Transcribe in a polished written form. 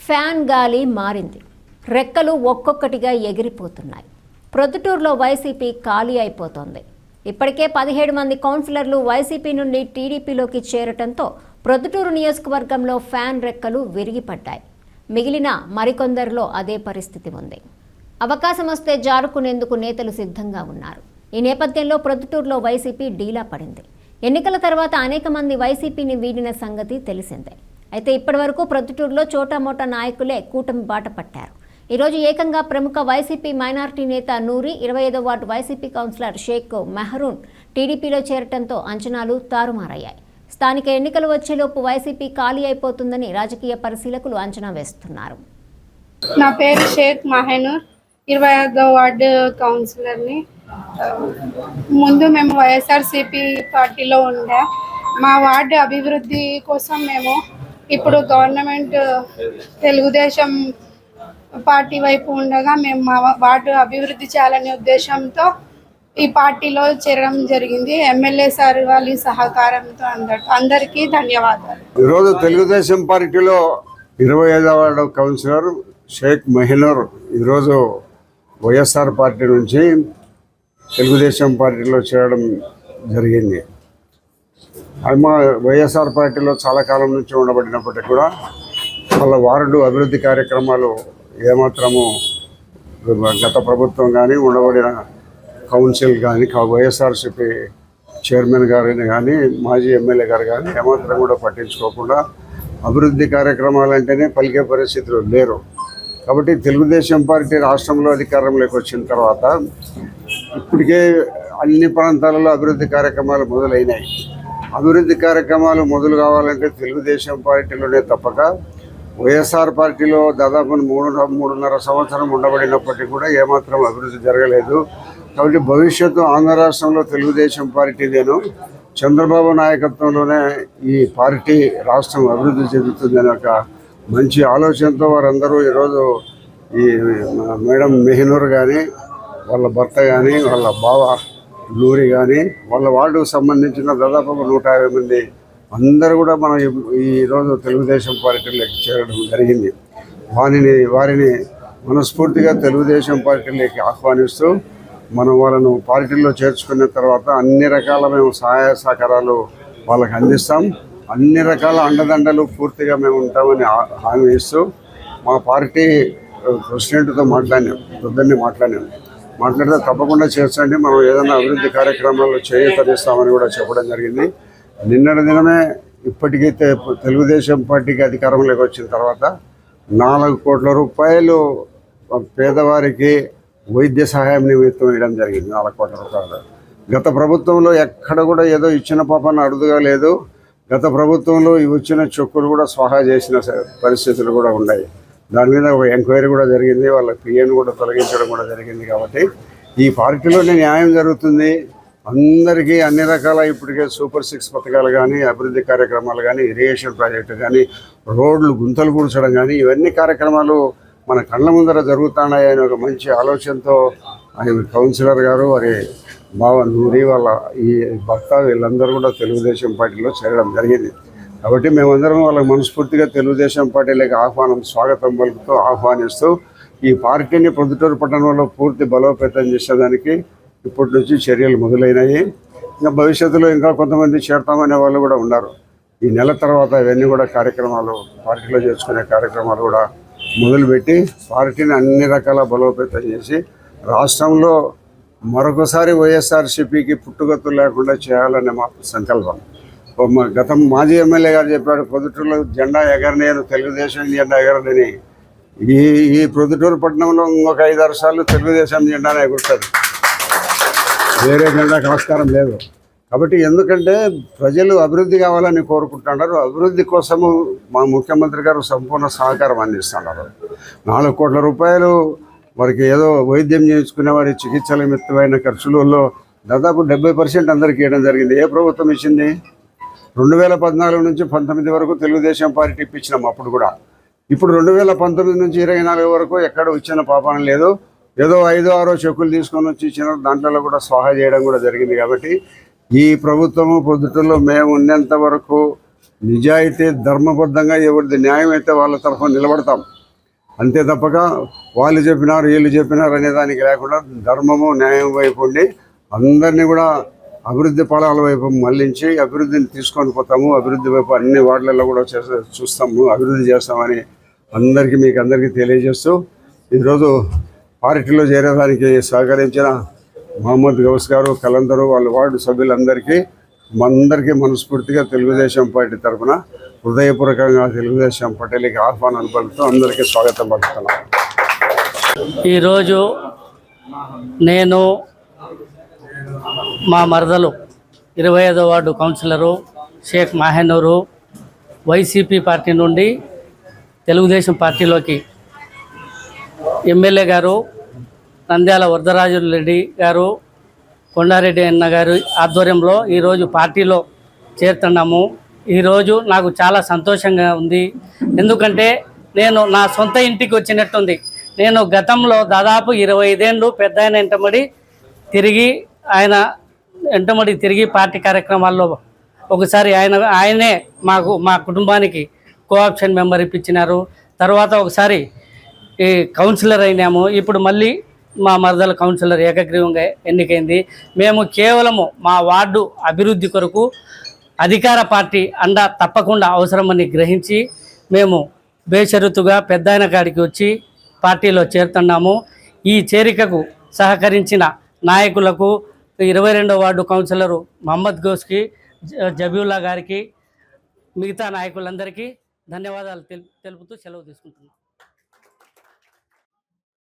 Fan గాలి మారింది. రెక్కలు ఒక్కొక్కటిగా ఎగిరిపోతున్నాయి. ప్రొద్దుటూరులో వైసీపీ ఖాళీ అయిపోతోంది. ఇప్పటికే 17 మంది కౌన్సిలర్లు వైసీపీ నుండి టీడీపీలోకి చేరటంతో ప్రొద్దుటూరు నియోజకవర్గంలో ఫ్యాన్ రెక్కలు విరిగిపడ్డాయి. మిగిలిన మరికొందరిలో అదే పరిస్థితి ఉంది. అవకాశం వస్తే జారుకునేందుకు నేతలు సిద్ధంగా ఉన్నారు. ఈ నేపథ్యంలో ప్రొద్దుటూరులో వైసీపీ డీలా పడింది. ఎన్నికల తర్వాత అనేక మంది వైసీపీని వీడిన సంగతి తెలిసిందే. అయితే ఇప్పటివరకు ప్రొద్దుటూరులో చోటామోటా నాయకులే కూటమి బాట పట్టారు. ఈరోజు ఏకంగా ప్రముఖ వైసీపీ మైనార్టీ నేత నూరి, 25వ ward YCP councillor Sheikh maroon టీడీపీలో చేరటంతో అంచనాలు తారుమారయ్యాయి. స్థానిక ఎన్నికలు వచ్చేలోపు వైసీపీ ఖాళీ అయిపోతుందని రాజకీయ పరిశీలకులు అంచనా వేస్తున్నారు. నా పేరు షేక్ మెహరూన్, 25వ వార్డు కౌన్సిలర్ని. ముందు మేము వైఎస్ఆర్సీపీ పార్టీలో ఉండే మా వార్డు అభివృద్ధి కోసం మేము ఇప్పుడు గవర్నమెంట్ తెలుగుదేశం పార్టీ వైపు ఉండగా మేము మా వార్డు అభివృద్ధి చేయాలనే ఉద్దేశంతో ఈ పార్టీలో చేరడం జరిగింది. ఎమ్మెల్యే సార్ వాళ్ళ సహకారంతో అందరికీ ధన్యవాదాలు. ఈరోజు తెలుగుదేశం పార్టీలో 25వ వార్డు కౌన్సిలర్ షేక్ మెహరూన్ ఈరోజు వైఎస్ఆర్ పార్టీ నుంచి తెలుగుదేశం పార్టీలో చేరడం జరిగింది. మా వైఎస్ఆర్ పార్టీలో చాలా కాలం నుంచి ఉండబడినప్పటికీ కూడా వాళ్ళ వార్డు అభివృద్ధి కార్యక్రమాలు ఏమాత్రము గత ప్రభుత్వం కానీ ఉండబడిన కౌన్సిల్ కానీ వైఎస్ఆర్సీపీ చైర్మన్ గారిని కానీ మాజీ ఎమ్మెల్యే గారు కానీ ఏమాత్రం కూడా పట్టించుకోకుండా అభివృద్ధి కార్యక్రమాలు అంటేనే పలికే పరిస్థితులు లేరు. కాబట్టి తెలుగుదేశం పార్టీ రాష్ట్రంలో అధికారంలోకి వచ్చిన తర్వాత ఇప్పటికే అన్ని ప్రాంతాలలో అభివృద్ధి కార్యక్రమాలు మొదలైనాయి. అభివృద్ధి కార్యక్రమాలు మొదలు కావాలంటే తెలుగుదేశం పార్టీలోనే తప్పక వైఎస్ఆర్ పార్టీలో దాదాపు 3.5 సంవత్సరం ఉండబడినప్పటికీ కూడా ఏమాత్రం అభివృద్ధి జరగలేదు. కాబట్టి భవిష్యత్తు ఆంధ్ర రాష్ట్రంలో తెలుగుదేశం పార్టీ నేను చంద్రబాబు నాయకత్వంలోనే ఈ పార్టీ రాష్ట్రం అభివృద్ధి చెందుతుందనే ఒక మంచి ఆలోచనతో వారందరూ ఈరోజు ఈ మేడం మెహరూన్ కానీ వాళ్ళ భర్త కానీ వాళ్ళ బావ నూరి కానీ వాళ్ళ వార్డుకు సంబంధించిన దాదాపు 150 మంది అందరూ కూడా మనం ఈరోజు తెలుగుదేశం పార్టీలోకి చేరడం జరిగింది. వారిని మనస్ఫూర్తిగా తెలుగుదేశం పార్టీలోకి ఆహ్వానిస్తూ మనం వాళ్ళను పార్టీలో చేర్చుకున్న తర్వాత అన్ని రకాల మేము సహాయ సహకారాలు వాళ్ళకి అందిస్తాం. అన్ని రకాల అండదండలు పూర్తిగా మేము ఉంటామని హామీ ఇస్తూ మా పార్టీ ప్రెసిడెంట్తో మాట్లాడితే తప్పకుండా చేర్చండి, మనం ఏదైనా అభివృద్ధి కార్యక్రమాల్లో చేయూతనిస్తామని కూడా చెప్పడం జరిగింది. నిన్నటి దినమే ఇప్పటికైతే తెలుగుదేశం పార్టీకి అధికారంలోకి వచ్చిన తర్వాత 4 కోట్ల రూపాయలు పేదవారికి వైద్య సహాయం నిమిత్తం ఇవ్వడం జరిగింది. 4 కోట్ల రూపాయలు గత ప్రభుత్వంలో ఎక్కడ కూడా ఏదో ఇచ్చిన పాపన అరుదుగా లేదు. గత ప్రభుత్వంలో వచ్చిన చెక్కులు కూడా స్వాహా చేసిన పరిస్థితులు కూడా ఉన్నాయి. దాని మీద ఒక ఎంక్వైరీ కూడా జరిగింది. వాళ్ళ పిఎన్ కూడా తొలగించడం కూడా జరిగింది. కాబట్టి ఈ పార్టీలోనే న్యాయం జరుగుతుంది. అందరికీ అన్ని రకాల ఇప్పటికే సూపర్ 6 పథకాలు కానీ, అభివృద్ధి కార్యక్రమాలు కానీ, ఇరిగేషన్ ప్రాజెక్టు కానీ, రోడ్లు గుంతలు కూర్చడం కానీ, ఇవన్నీ కార్యక్రమాలు మన కళ్ళ ముందర జరుగుతున్నాయని ఒక మంచి ఆలోచనతో కౌన్సిలర్ గారు వారి బావ నూరి వాళ్ళ ఈ భర్త వీళ్ళందరూ కూడా తెలుగుదేశం పార్టీలో చేరడం జరిగింది. కాబట్టి మేమందరం వాళ్ళకి మనస్ఫూర్తిగా తెలుగుదేశం పార్టీలోకి స్వాగతం పలుకుతూ ఆహ్వానిస్తూ ఈ పార్టీని ప్రొద్దుటూరు పట్టణంలో పూర్తి బలోపేతం చేసేదానికి ఇప్పటి నుంచి చర్యలు మొదలైనాయి. ఇంకా భవిష్యత్తులో ఇంకా కొంతమంది చేరతామనే వాళ్ళు కూడా ఉన్నారు. ఈ నెల తర్వాత ఇవన్నీ కూడా కార్యక్రమాలు పార్టీలో చేసుకునే కార్యక్రమాలు కూడా మొదలుపెట్టి పార్టీని అన్ని రకాల బలోపేతం చేసి రాష్ట్రంలో మరొకసారి వైఎస్ఆర్సీపీకి పుట్టుగతులు లేకుండా చేయాలనే మా సంకల్పం. గతం మాజీ ఎమ్మెల్యే గారు చెప్పాడు, ప్రొద్దుటూరులో జెండా ఎగరనేను, తెలుగుదేశం జెండా ఎగరని. ఈ ప్రొద్దుటూరు పట్టణంలో ఇంకొక 5-6 సార్లు తెలుగుదేశం జెండానే ఎగురుతుంది, వేరే జెండాకు ఆస్కారం లేదు. కాబట్టి ఎందుకంటే ప్రజలు అభివృద్ధి కావాలని కోరుకుంటున్నారు. అభివృద్ధి కోసము మా ముఖ్యమంత్రి గారు సంపూర్ణ సహకారం అందిస్తున్నారు. 4 కోట్ల రూపాయలు వారికి ఏదో వైద్యం చేయించుకునే వారి చికిత్సల నిమిత్తమైన ఖర్చులలో దాదాపు 70% అందరికీ ఇవ్వడం జరిగింది. ఏ ప్రభుత్వం ఇచ్చింది? 2014 నుంచి 19 వరకు తెలుగుదేశం పార్టీ ఇప్పించినాం అప్పుడు కూడా. ఇప్పుడు 2019 నుంచి 24 వరకు ఎక్కడ ఇచ్చిన పాపన లేదు. ఏదో 5-6 చెక్కులు తీసుకొని వచ్చి ఇచ్చిన దాంట్లో కూడా స్వాహా చేయడం కూడా జరిగింది. కాబట్టి ఈ ప్రభుత్వము ప్రొద్దుటూరులో మేము ఉన్నంత వరకు నిజాయితీ ధర్మబద్ధంగా ఎవరిది న్యాయం అయితే వాళ్ళ తరఫున నిలబడతాం. అంతే తప్పక వాళ్ళు చెప్పినారు వీళ్ళు చెప్పినారు అనే దానికి లేకుండా ధర్మము న్యాయం వైపు ఉండి అందరినీ కూడా అభివృద్ధి ఫలాల వైపు మళ్లించి అభివృద్ధిని తీసుకొని పోతాము. అభివృద్ధి వైపు అన్ని వార్డులలో కూడా చూస్తాము, అభివృద్ధి చేస్తామని మీకు అందరికీ తెలియజేస్తూ ఈరోజు పార్టీలో చేరేదానికి సహకరించిన మహమ్మద్ గౌస్ గారు, కలందరూ వాళ్ళ వార్డు సభ్యులందరికీ మనస్ఫూర్తిగా తెలుగుదేశం పార్టీ తరఫున హృదయపూర్వకంగా తెలుగుదేశం పార్టీకి ఆహ్వానాలు పలుకుతూ అందరికీ స్వాగతం పలుకుతున్నాం. ఈరోజు నేను మా మరదలు 25వ ward councillor Sheikh Mahenoor YCP party నుండి తెలుగుదేశం పార్టీలోకి ఎమ్మెల్యే గారు నంద్యాల వరదరాజు రెడ్డి గారు, కొండారెడ్డి అన్న గారు ఆధ్వర్యంలో ఈరోజు పార్టీలో చేరుతున్నాము. ఈరోజు నాకు చాలా సంతోషంగా ఉంది. ఎందుకంటే నేను నా సొంత ఇంటికి వచ్చినట్టుంది. నేను గతంలో దాదాపు 25 ఏళ్ళు పెద్ద ఆయన తిరిగి పార్టీ కార్యక్రమాల్లో ఒకసారి ఆయనే మా కుటుంబానికి కోఆప్షన్ మెంబర్ ఇప్పించినారు. తర్వాత ఒకసారి ఈ కౌన్సిలర్ అయినాము. ఇప్పుడు మళ్ళీ మా మరదల కౌన్సిలర్ ఏకగ్రీవంగా ఎన్నికైంది. మేము కేవలము మా వార్డు అభివృద్ధి కొరకు అధికార పార్టీ అండ తప్పకుండా అవసరమని గ్రహించి మేము బేషరతుగా పెద్ద ఆయన కాడికి వచ్చి పార్టీలో చేరుతున్నాము. ఈ చేరికకు సహకరించిన నాయకులకు 22వ వార్డు కౌన్సిలరు మహమ్మద్ గౌస్కి, జబీవుల్లా గారికి, మిగతా నాయకులందరికీ ధన్యవాదాలు తెలుపుతూ సెలవు తీసుకుంటున్నాను.